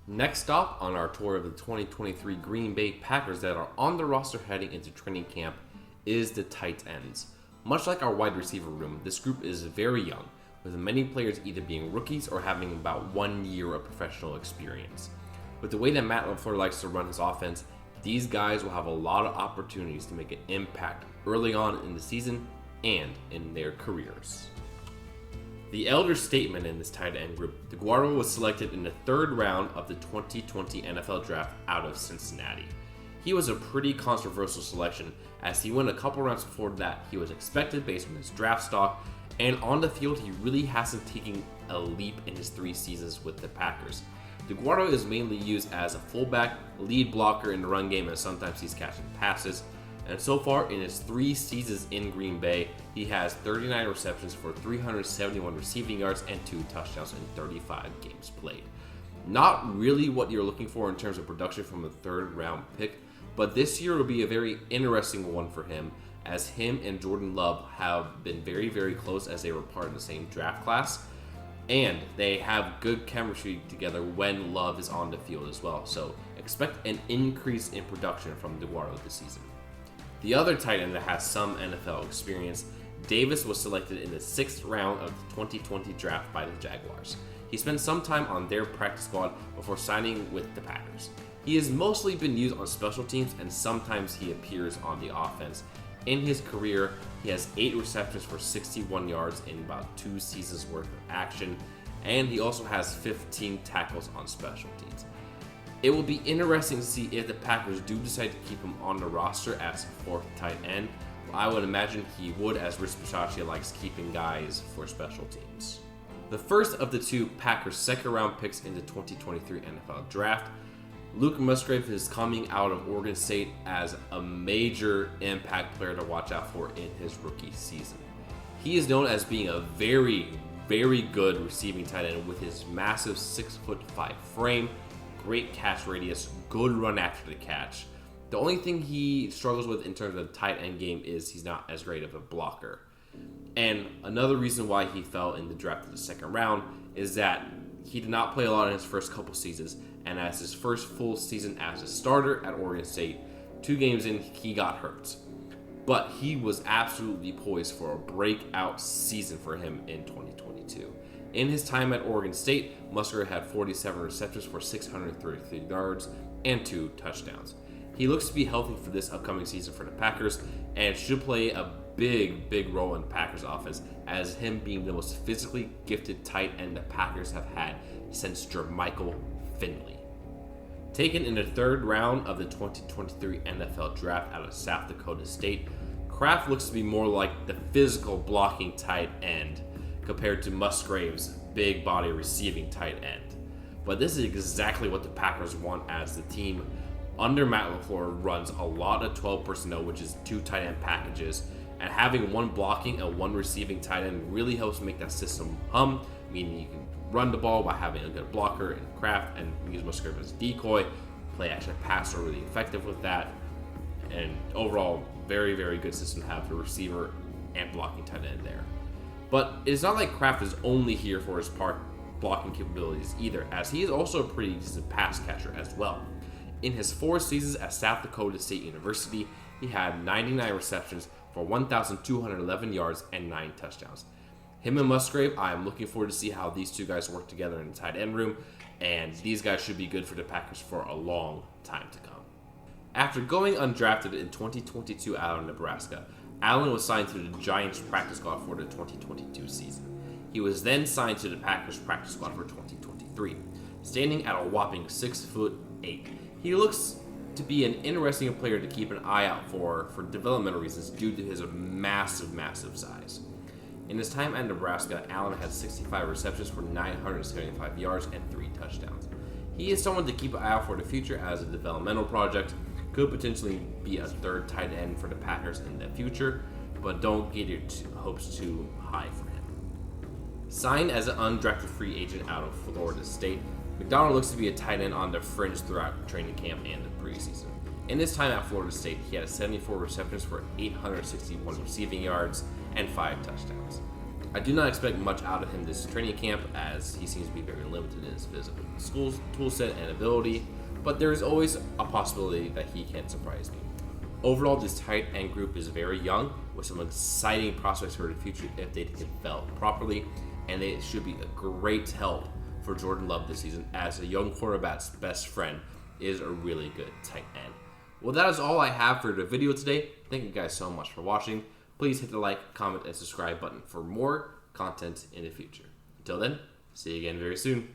Next stop on our tour of the 2023 Green Bay Packers that are on the roster heading into training camp is the tight ends. Much like our wide receiver room, this group is very young, with many players either being rookies or having about 1 year of professional experience. With the way that Matt LaFleur likes to run his offense, these guys will have a lot of opportunities to make an impact early on in the season and in their careers. The elder statesman in this tight end group, DeGuara was selected in the third round of the 2020 NFL Draft out of Cincinnati. He was a pretty controversial selection as he went a couple rounds before that he was expected based on his draft stock, and on the field he really hasn't taken a leap in his 3 seasons with the Packers. DeGuara is mainly used as a fullback, lead blocker in the run game, and sometimes he's catching passes. And so far in his 3 seasons in Green Bay, he has 39 receptions for 371 receiving yards and 2 touchdowns in 35 games played. Not really what you're looking for in terms of production from a third round pick, but this year will be a very interesting one for him, as him and Jordan Love have been very, very close as they were part of the same draft class. And they have good chemistry together when Love is on the field as well. So expect an increase in production from DeGuara this season. The other tight end that has some NFL experience, Davis, was selected in the 6th round of the 2020 draft by the Jaguars. He spent some time on their practice squad before signing with the Packers. He has mostly been used on special teams and sometimes he appears on the offense. In his career, he has 8 receptions for 61 yards in about 2 seasons worth of action, and he also has 15 tackles on special teams. It will be interesting to see if the Packers do decide to keep him on the roster as a 4th tight end. I would imagine he would, as Rich Bisaccia likes keeping guys for special teams. The first of the 2 Packers second round picks in the 2023 NFL Draft, Luke Musgrave, is coming out of Oregon State as a major impact player to watch out for in his rookie season. He is known as being a very, very good receiving tight end with his massive 6'5" frame, great catch radius, good run after the catch. The only thing he struggles with in terms of the tight end game is he's not as great of a blocker. And another reason why he fell in the draft in the 2nd round is that he did not play a lot in his first couple seasons, and as his first full season as a starter at Oregon State, 2 games in, he got hurt. But he was absolutely poised for a breakout season for him in 2022. In his time at Oregon State, Musgrave had 47 receptions for 633 yards and 2 touchdowns. He looks to be healthy for this upcoming season for the Packers and should play a big role in the Packers offense, as him being the most physically gifted tight end the Packers have had since Jermichael Finley. Taken in the 3rd round of the 2023 NFL Draft out of South Dakota State, Kraft looks to be more like the physical blocking tight end compared to Musgrave's big body receiving tight end. But this is exactly what the Packers want, as the team under Matt LaFleur runs a lot of 12 personnel, which is 2 tight end packages, and having 1 blocking and 1 receiving tight end really helps make that system hum, meaning you can run the ball by having a good blocker in Kraft and use Musgrave as a decoy, play action passer, really effective with that, and overall very, very good system to have the receiver and blocking tight end there. But it's not like Kraft is only here for his blocking capabilities either, as he is also a pretty decent pass catcher as well. In his 4 seasons at South Dakota State University, he had 99 receptions for 1,211 yards and 9 touchdowns. Him and Musgrave, I am looking forward to see how these 2 guys work together in the tight end room, and these guys should be good for the Packers for a long time to come. After going undrafted in 2022 out of Nebraska, Allen was signed to the Giants practice squad for the 2022 season. He was then signed to the Packers practice squad for 2023, standing at a whopping 6'8". He looks to be an interesting player to keep an eye out for developmental reasons due to his massive size. In his time at Nebraska, Allen had 65 receptions for 975 yards and 3 touchdowns. He is someone to keep an eye out for the future as a developmental project, could potentially be a 3rd tight end for the Packers in the future, but don't get your hopes too high for him. Signed as an undrafted free agent out of Florida State, McDonald looks to be a tight end on the fringe throughout training camp and the preseason. In his time at Florida State, he had 74 receptions for 861 receiving yards and 5 touchdowns. I do not expect much out of him this training camp, as he seems to be very limited in his physical tool set and ability, but there is always a possibility that he can surprise me. Overall, this tight end group is very young, with some exciting prospects for the future if they develop properly, and they should be a great help for Jordan Love this season, as a young quarterback's best friend is a really good tight end. Well, that is all I have for the video today. Thank you guys so much for watching. Please hit the like, comment, and subscribe button for more content in the future. Until then, see you again very soon.